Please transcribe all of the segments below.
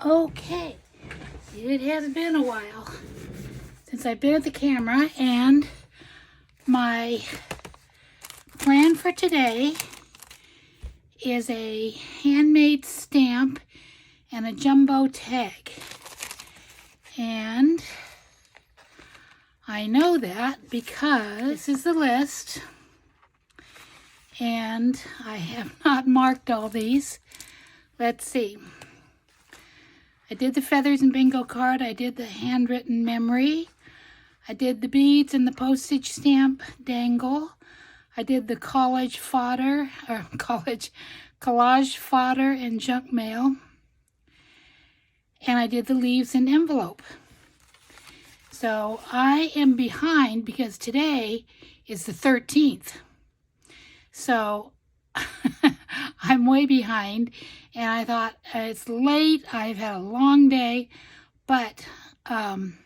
Okay, it has been a while since I've been at the camera, and my plan for today is a handmade stamp and a jumbo tag. And I know that because this is the list, and I have not marked all these. Let's see. I did the feathers and bingo card. I did the handwritten memory. I did the beads and the postage stamp dangle. I did the collage fodder, or collage fodder and junk mail. And I did the leaves and envelope. So I am behind because today is the 13th. So I'm way behind, and I thought it's late. I've had a long day, but I'm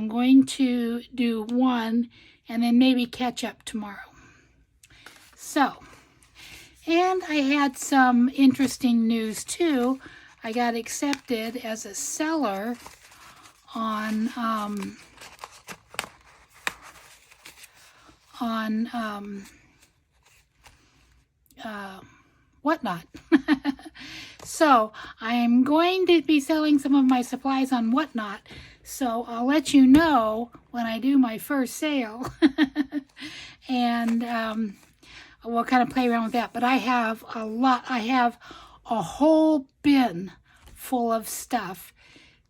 going to do one and then maybe catch up tomorrow. So, and I had some interesting news too. I got accepted as a seller on Whatnot. So I'm going to be selling some of my supplies on Whatnot. So I'll let you know when I do my first sale. And we'll kind of play around with that. But I have a lot. I have a whole bin full of stuff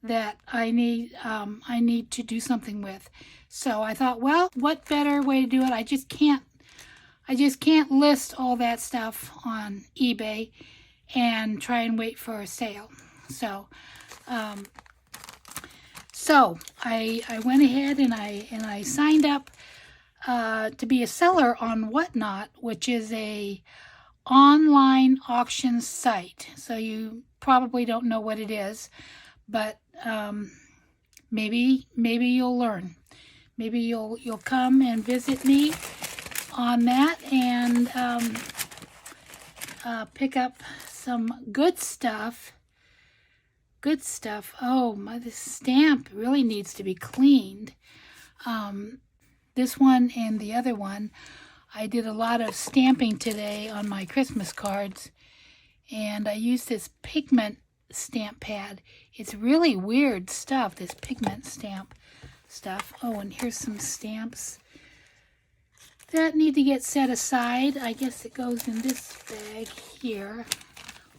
that I need to do something with. So I thought, well, what better way to do it? I just can't list all that stuff on eBay and try and wait for a sale. So I went ahead and I signed up to be a seller on Whatnot, which is a online auction site. So you probably don't know what it is, but maybe you'll learn. Maybe you'll come and visit me on that and pick up some good stuff. Oh, this stamp really needs to be cleaned. This one and the other one, I did a lot of stamping today on my Christmas cards, and I used this pigment stamp pad. It's really weird stuff, this pigment stamp stuff. Oh, and here's some stamps that need to get set aside. I guess it goes in this bag here.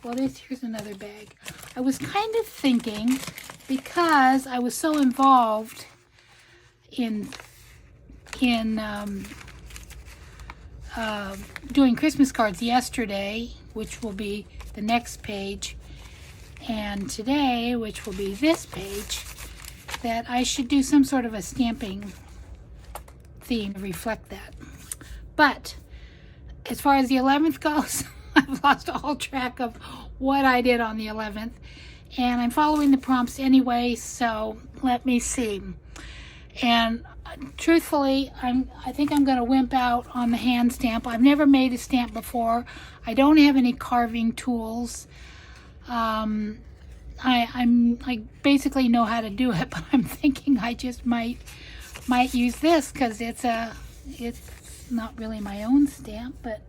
Well, here's another bag. I was kind of thinking, because I was so involved in doing Christmas cards yesterday, which will be the next page, and today, which will be this page, that I should do some sort of a stamping theme to reflect that. But as far as the 11th goes, I've lost all track of what I did on the 11th, and I'm following the prompts anyway, so let me see. And truthfully, I think I'm going to wimp out on the hand stamp. I've never made a stamp before. I don't have any carving tools. I basically know how to do it, but I'm thinking I just might use this because it's not really my own stamp, but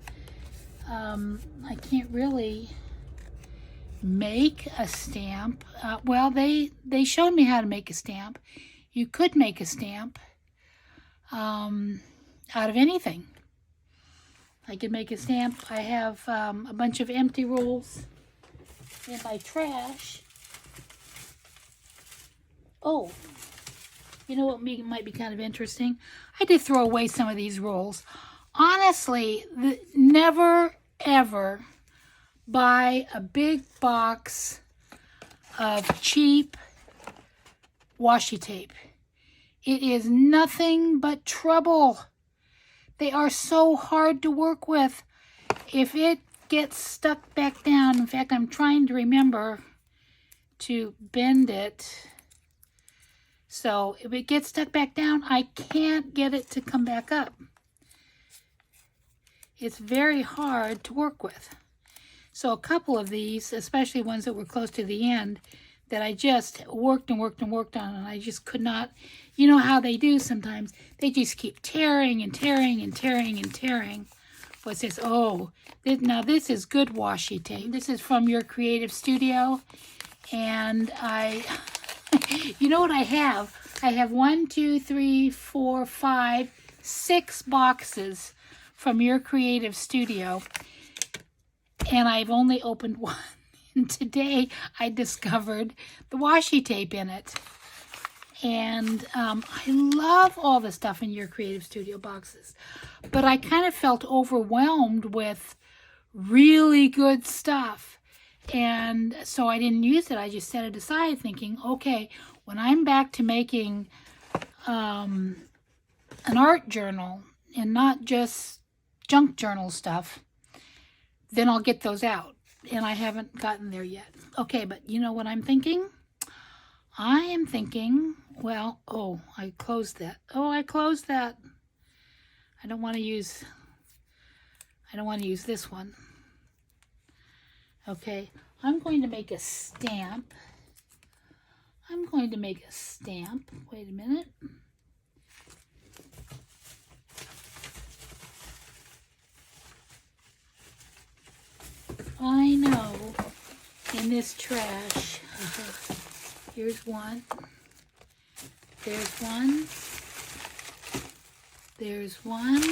I can't really make a stamp. Well, they showed me how to make a stamp. You could make a stamp out of anything. I could make a stamp. I have a bunch of empty rolls in my trash. Oh, you know what might be kind of interesting? I did throw away some of these rolls. Honestly, never ever buy a big box of cheap washi tape. It is nothing but trouble. They are so hard to work with. If it gets stuck back down, in fact, I'm trying to remember to bend it. So if it gets stuck back down, I can't get it to come back up. It's very hard to work with. So a couple of these, especially ones that were close to the end, that I just worked and worked and worked on, and I just could not, you know how they do sometimes, they just keep tearing and tearing and tearing and tearing. What's this? Oh, now this is good washi tape. This is from Your Creative Studio, and you know what I have? I have 1, 2, 3, 4, 5, 6 boxes from Your Creative Studio, and I've only opened one. And today I discovered the washi tape in it. And I love all the stuff in Your Creative Studio boxes. But I kind of felt overwhelmed with really good stuff. And so I didn't use it. I just set it aside thinking, okay, when I'm back to making an art journal and not just junk journal stuff, then I'll get those out. And I haven't gotten there yet. Okay, but you know what I'm thinking? I am thinking, well, oh, I closed that. Oh, I closed that. I don't want to use this one. Okay, I'm going to make a stamp. Wait a minute. I know, in this trash, here's one, there's one, there's one,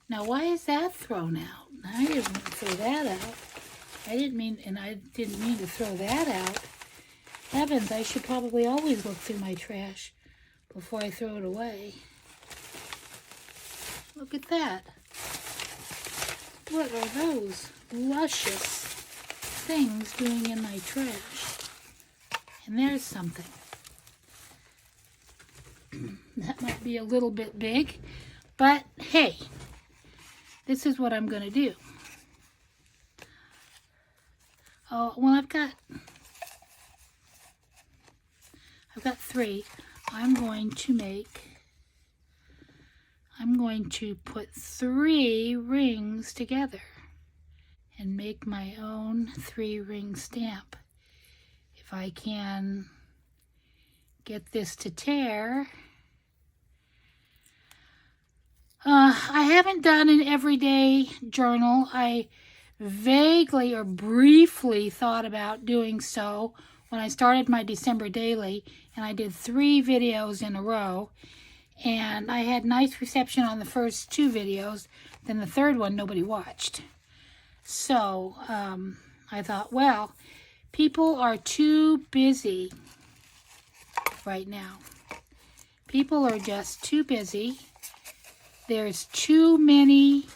now why is that thrown out? I didn't throw that out. I didn't mean to throw that out. Heavens, I should probably always look through my trash before I throw it away. Look at that. What are those luscious things doing in my trash? And there's something. That might be a little bit big, but hey, this is what I'm going to do. Oh, well, I've got 3. I'm going to put 3 rings together and make my own 3-ring stamp. If I can get this to tear. I haven't done an everyday journal. I vaguely or briefly thought about doing so when I started my December daily, and I did 3 videos in a row, and I had nice reception on the first 2 videos. Then the third one nobody watched. So I thought, well, people are too busy right now. People are just too busy. There's too many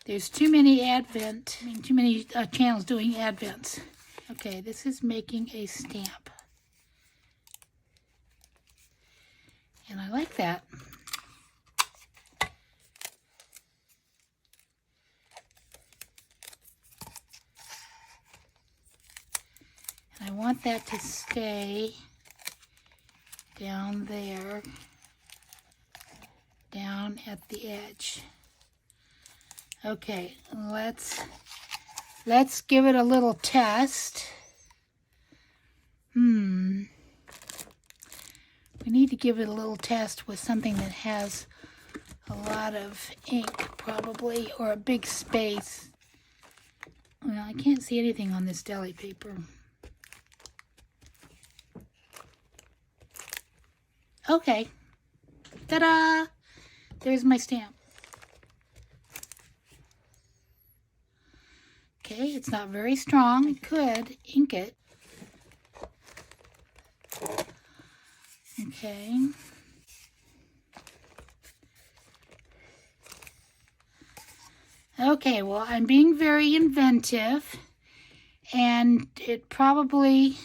there's too many channels doing Advents. Okay, this is making a stamp. And I like that. And I want that to stay down there, down at the edge. Okay, let's give it a little test. We need to give it a little test with something that has a lot of ink, probably, or a big space. Well, I can't see anything on this deli paper. Okay. Ta-da! There's my stamp. Okay, it's not very strong. It could ink it. Okay. Okay, well, I'm being very inventive, and it probably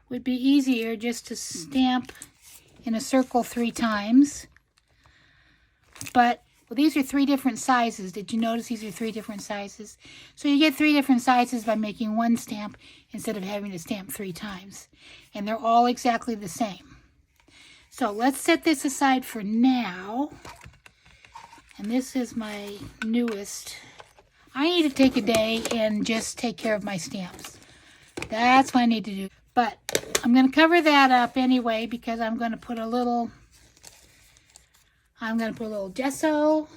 would be easier just to stamp in a circle 3 times. But Well, these are 3 different sizes. Did you notice these are 3 different sizes? So you get 3 different sizes by making one stamp instead of having to stamp 3 times. And they're all exactly the same. So let's set this aside for now. And this is my newest. I need to take a day and just take care of my stamps. That's what I need to do. But I'm going to cover that up anyway because I'm going to put a little gesso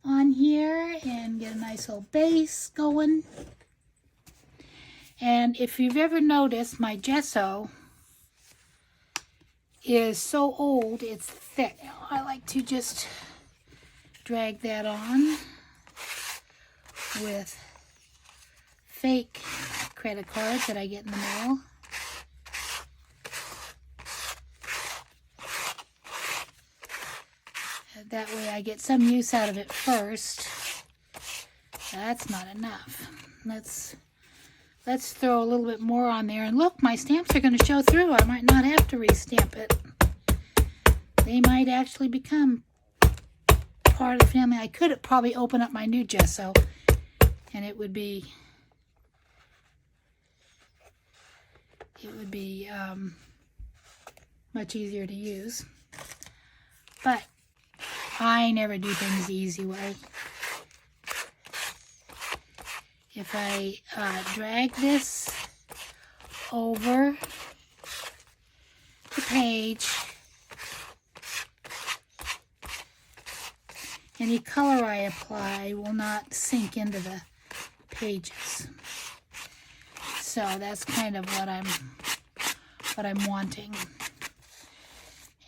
on here and get a nice little base going. And if you've ever noticed, my gesso is so old, it's thick. I like to just drag that on with fake credit cards that I get in the mail. That way I get some use out of it first. That's not enough. Let's throw a little bit more on there. And look, my stamps are going to show through. I might not have to re-stamp it. They might actually become part of the family. I could probably open up my new gesso and it would be much easier to use. But I never do things the easy way. If I drag this over the page, any color I apply will not sink into the pages. So that's kind of what I'm wanting.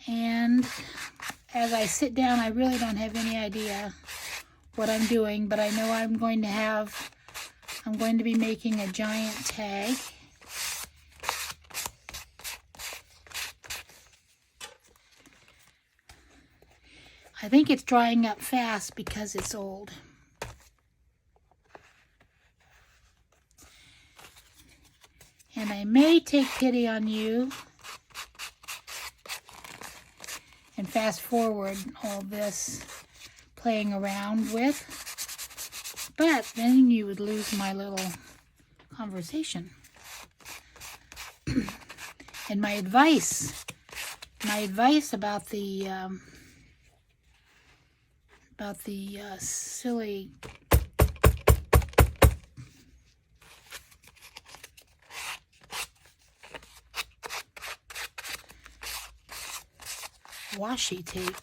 And as I sit down, I really don't have any idea what I'm doing, but I know I'm going to be making a giant tag. I think it's drying up fast because it's old. And I may take pity on you and fast forward all this playing around with, but then you would lose my little conversation. And my advice about the silly washi tape.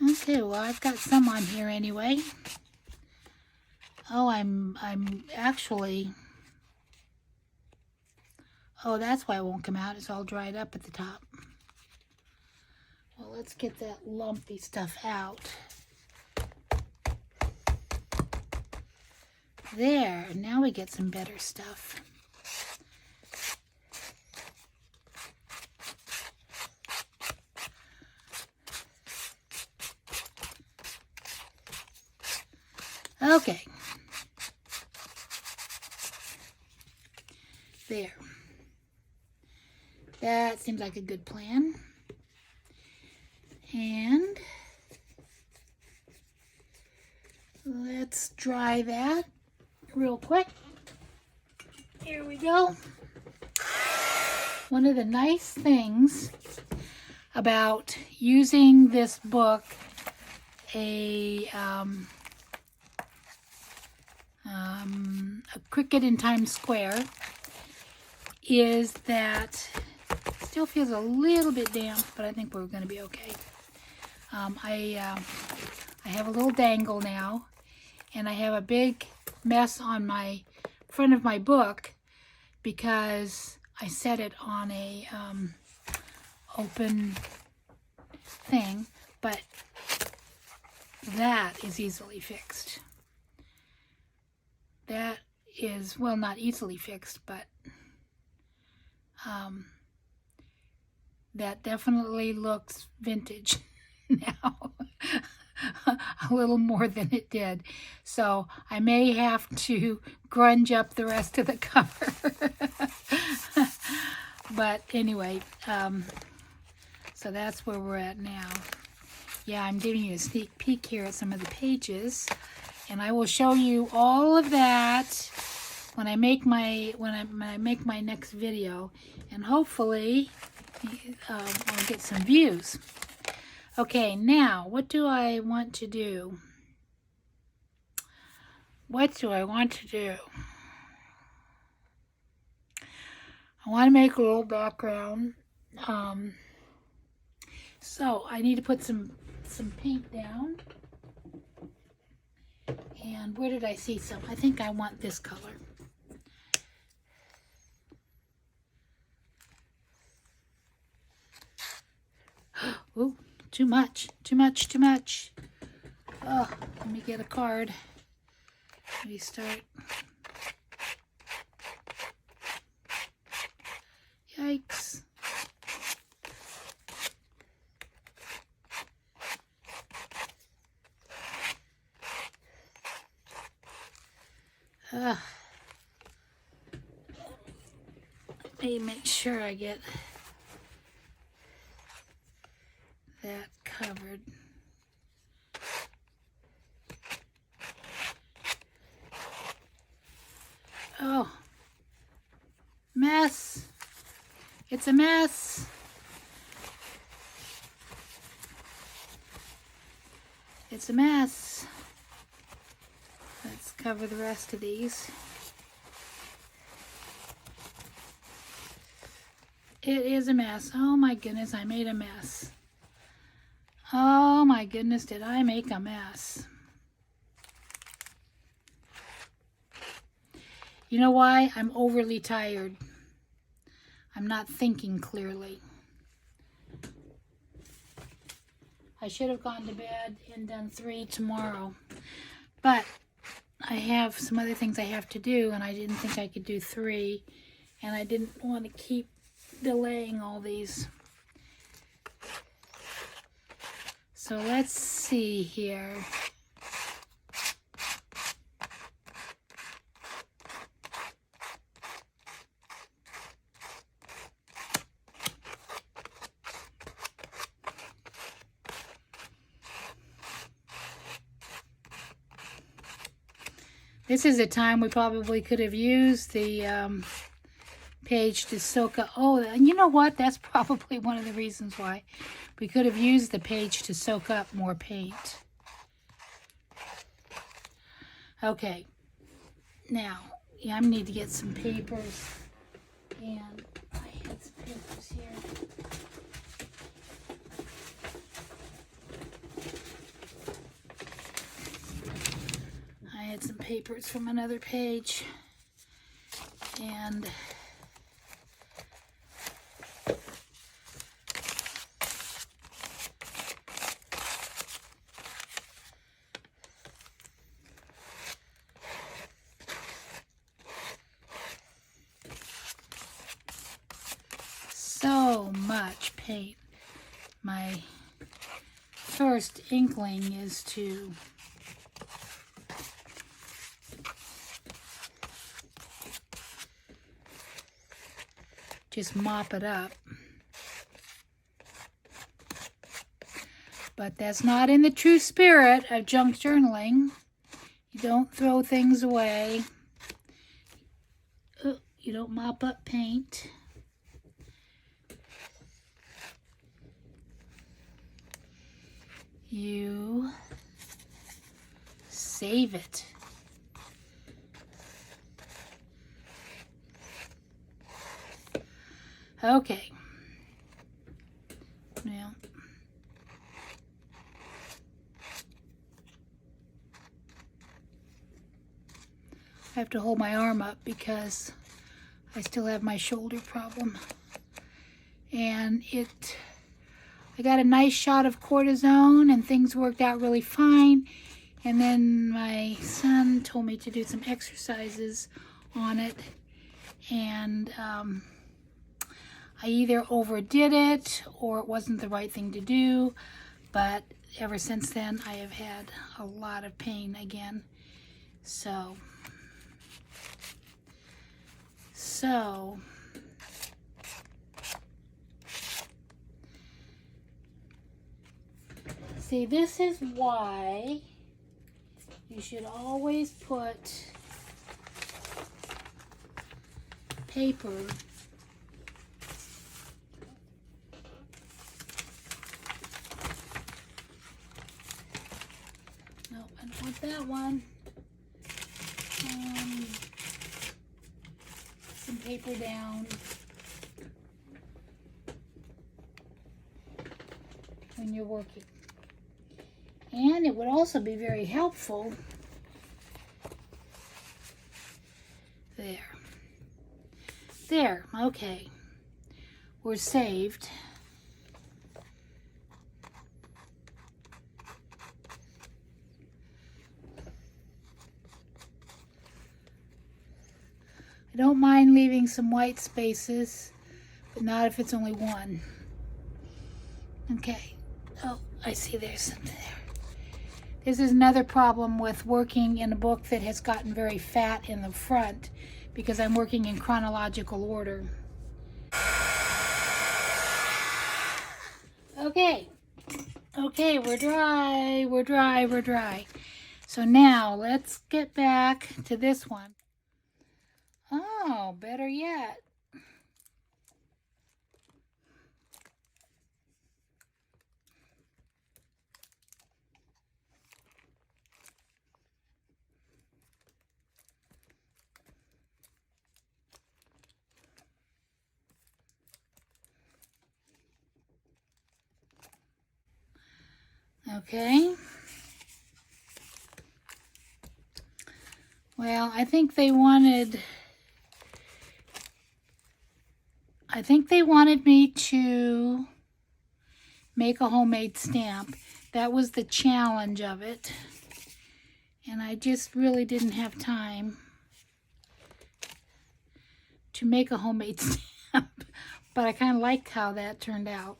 Okay, well, I've got some on here anyway. Oh, I'm actually, oh, that's why it won't come out. It's all dried up at the top. Well, let's get that lumpy stuff out. There, now we get some better stuff. Okay. There. That seems like a good plan. And let's dry that real quick. Here we go. One of the nice things about using this book, a Cricket in Times Square, is that it still feels a little bit damp, but I think we're going to be okay. I have a little dangle now, and I have a big mess on my front of my book because I set it on a open thing, but that is easily fixed. That is, well, not easily fixed, but that definitely looks vintage now. A little more than it did. So I may have to grunge up the rest of the cover. But anyway, so that's where we're at now. yeah, I'm giving you a sneak peek here at some of the pages, and I will show you all of that when I make my next video, and hopefully I'll get some views. Okay, now what do I want to do? What do I want to do? I want to make a little background. So I need to put some paint down. And where did I see some? I think I want this color. Ooh, too much, too much, too much. Oh, let me get a card. Let me start. Yikes. Let me make sure I get that covered. Oh, mess. It's a mess. It's a mess. Let's cover the rest of these. It is a mess. Oh my goodness, I made a mess. Oh my goodness, did I make a mess. You know why? I'm overly tired. I'm not thinking clearly. I should have gone to bed and done 3 tomorrow. But I have some other things I have to do, and I didn't think I could do 3. And I didn't want to keep delaying all these. So let's see here. This is a time we probably could have used the page to soak up. Oh, and you know what? That's probably one of the reasons why we could have used the page to soak up more paint. Okay. Now, yeah, I need to get some papers. And I had some papers here. I had some papers from another page, and so much paint. My first inkling is to just mop it up. But that's not in the true spirit of junk journaling. You don't throw things away. You don't mop up paint. You save it. Okay. Now, I have to hold my arm up because I still have my shoulder problem. And I got a nice shot of cortisone and things worked out really fine. And then my son told me to do some exercises on it. And I either overdid it or it wasn't the right thing to do, but ever since then I have had a lot of pain again. So See, this is why you should always put paper no, I don't want that one. Some paper down when you're working. And it would also be very helpful. There, okay. We're saved. I don't mind leaving some white spaces, but not if it's only one. Okay. Oh, I see there's something there. This is another problem with working in a book that has gotten very fat in the front because I'm working in chronological order. Okay. Okay, we're dry. So now let's get back to this one. Oh, better yet. Okay. Well, I think they wanted me to make a homemade stamp. That was the challenge of it. And I just really didn't have time to make a homemade stamp. But I kind of like how that turned out.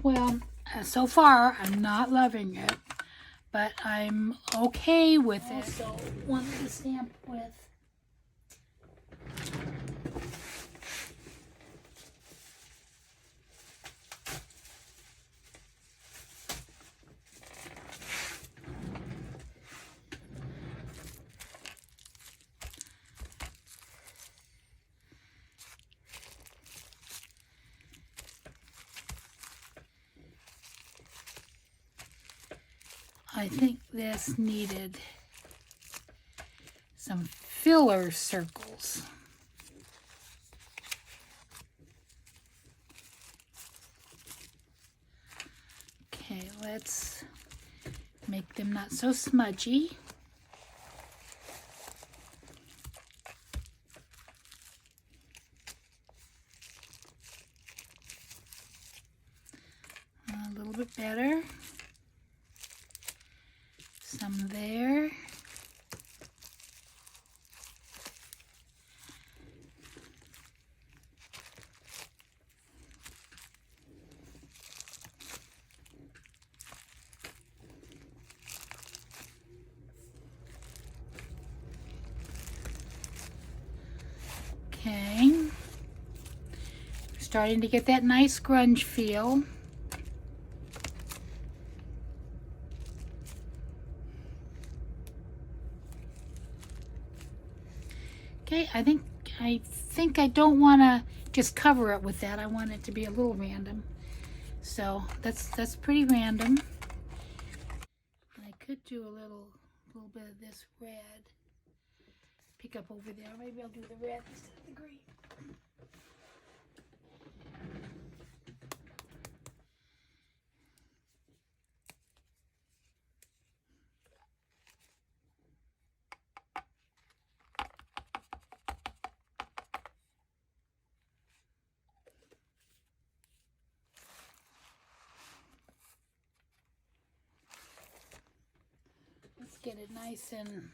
Well, so far I'm not loving it, but I'm okay with it. Also wanted to stamp with I think this needed some filler circles. Okay, let's make them not so smudgy. A little bit better. Some there. Okay. Starting to get that nice grunge feel. Okay, I think I don't want to just cover it with that. I want it to be a little random. So that's pretty random. And I could do a little bit of this red. Pick up over there. Maybe I'll do the red instead of the green. Let's get it nice and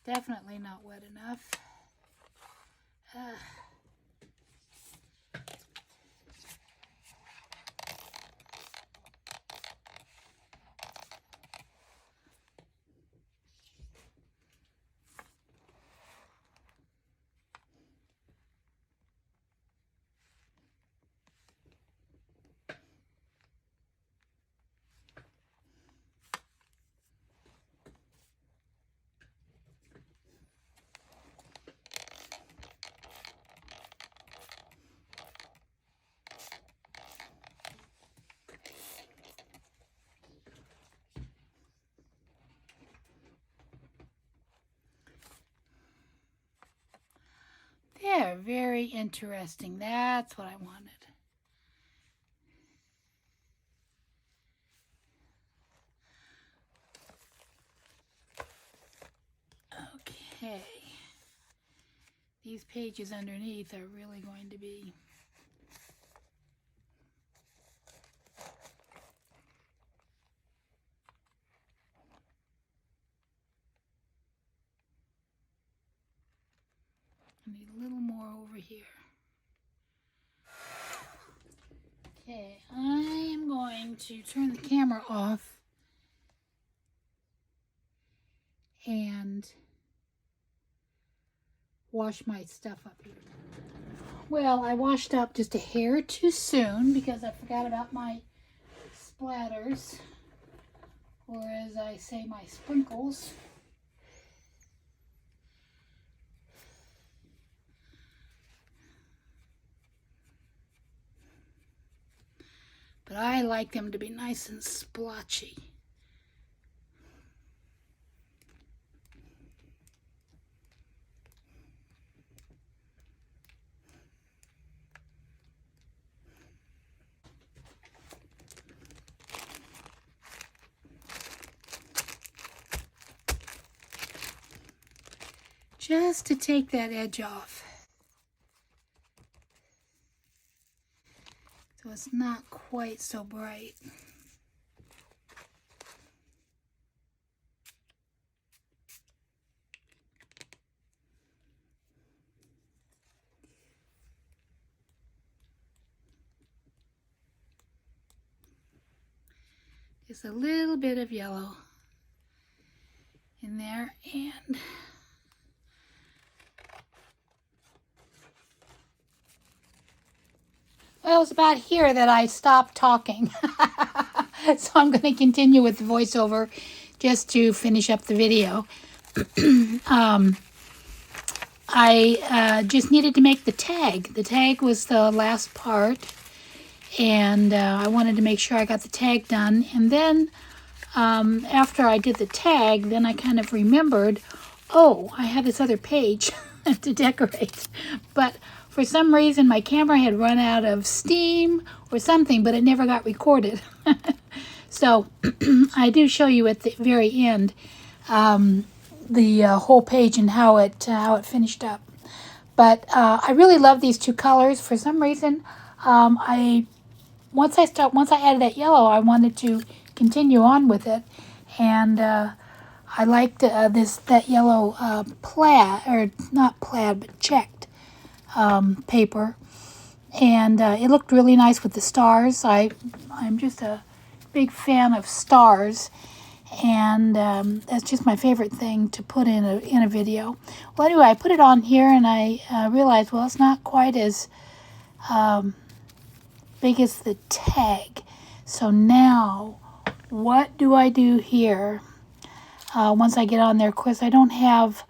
Definitely not wet enough. They're very interesting. That's what I wanted. Okay. These pages underneath are really going to be I need a little more over here. Okay, I am going to turn the camera off and wash my stuff up here. Well, I washed up just a hair too soon because I forgot about my splatters, or as I say, my sprinkles. But I like them to be nice and splotchy. Just to take that edge off. So it's not quite so bright. Just a little bit of yellow in there, and well, it was about here that I stopped talking. So I'm going to continue with the voiceover just to finish up the video. I just needed to make the tag. The tag was the last part, and I wanted to make sure I got the tag done. And then after I did the tag, then I kind of remembered, oh, I have this other page to decorate. But for some reason, my camera had run out of steam or something, but it never got recorded. So I do show you at the very end the whole page and how it finished up. But I really love these two colors. For some reason, once I added that yellow, I wanted to continue on with it, and I liked that yellow plaid, or not plaid, but checked paper, and it looked really nice with the stars. I'm just a big fan of stars, and that's just my favorite thing to put in a video. Well, anyway, I put it on here, and I realized, well, it's not quite as big as the tag. So now, what do I do here? Once I get on there, of course, I don't have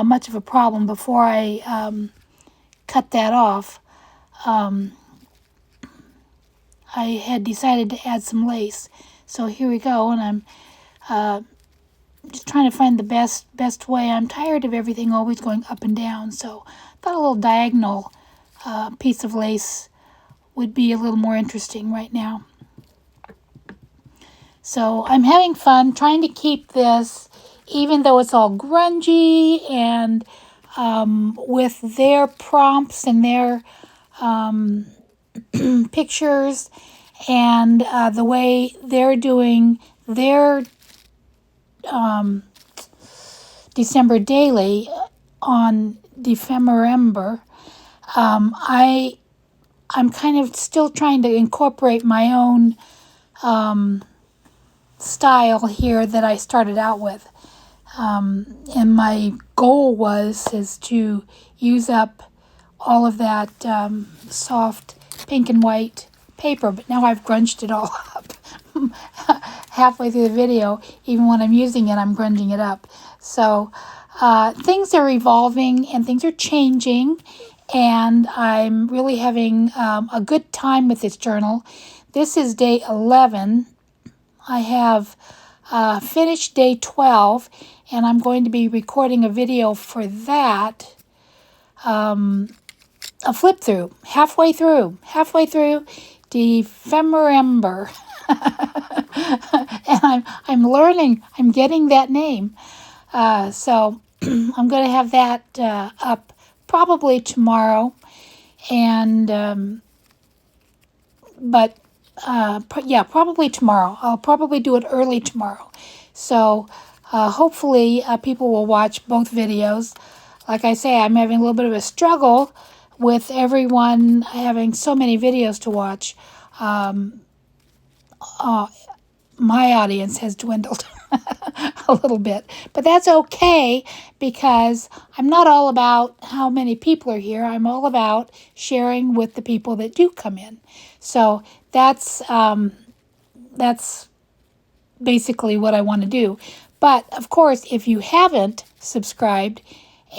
much of a problem. Before I cut that off, I had decided to add some lace. So here we go, and I'm just trying to find the best way. I'm tired of everything always going up and down, so I thought a little diagonal piece of lace would be a little more interesting right now. So I'm having fun trying to keep this, even though it's all grungy, and with their prompts and their pictures and the way they're doing their December daily on December. I'm kind of still trying to incorporate my own style here that I started out with. And my goal is to use up all of that soft pink and white paper, but now I've grunged it all up. Halfway through the video, even when I'm using it, I'm grunging it up. So things are evolving and things are changing, and I'm really having a good time with this journal. This is day 11. I have finished day 12, and I'm going to be recording a video for that. A flip through, halfway through, December. And I'm learning, I'm getting that name. So I'm going to have that up probably tomorrow. And, yeah, probably tomorrow. I'll probably do it early tomorrow. So hopefully people will watch both videos. Like I say, I'm having a little bit of a struggle with everyone having so many videos to watch. My audience has dwindled a little bit, but that's okay, because I'm not all about how many people are here. I'm all about sharing with the people that do come in. So that's basically what I want to do. But of course, if you haven't subscribed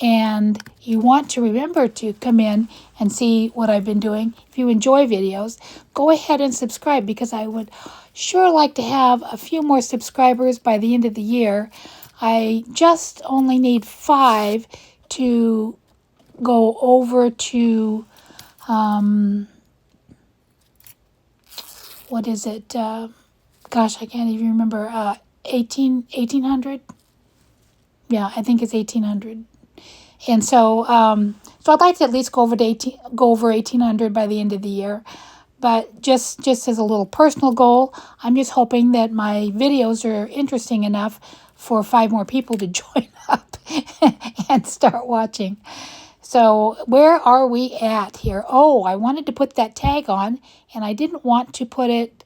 and you want to remember to come in and see what I've been doing, if you enjoy videos, go ahead and subscribe, because I would sure like to have a few more subscribers by the end of the year. I just only need 5 to go over to, what is it? Gosh, I can't even remember. 1800? Yeah, I think it's 1800. And so, so I'd like to at least go over 1800 by the end of the year. But just as a little personal goal, I'm just hoping that my videos are interesting enough for 5 more people to join up and start watching. So where are we at here? Oh, I wanted to put that tag on, and I didn't want to put it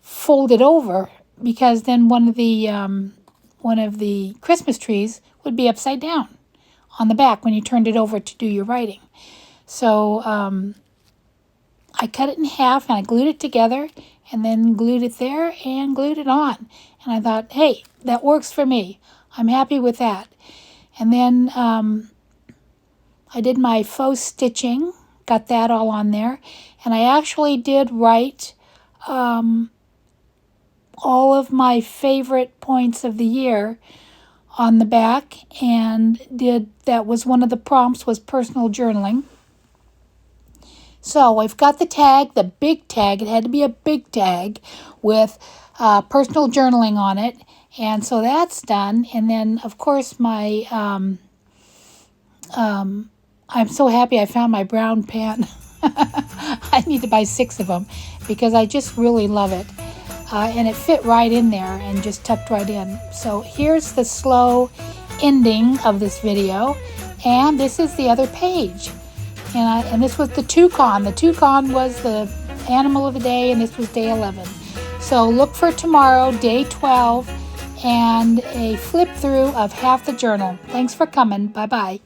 folded over, because then one of the Christmas trees would be upside down on the back when you turned it over to do your writing. So I cut it in half and I glued it together, and then glued it there and glued it on. And I thought, hey, that works for me. I'm happy with that. And then I did my faux stitching, got that all on there. And I actually did write all of my favorite points of the year on the back, and that was one of the prompts, was personal journaling. So I've got the tag, the big tag. It had to be a big tag with personal journaling on it, and so that's done. And then of course my I'm so happy I found my brown pen. I need to buy 6 of them because I just really love it. And it fit right in there and just tucked right in. So here's the slow ending of this video, and this is the other page. And this was the toucan. The toucan was the animal of the day, and this was day 11. So look for tomorrow, day 12, and a flip through of half the journal. Thanks for coming. Bye-bye.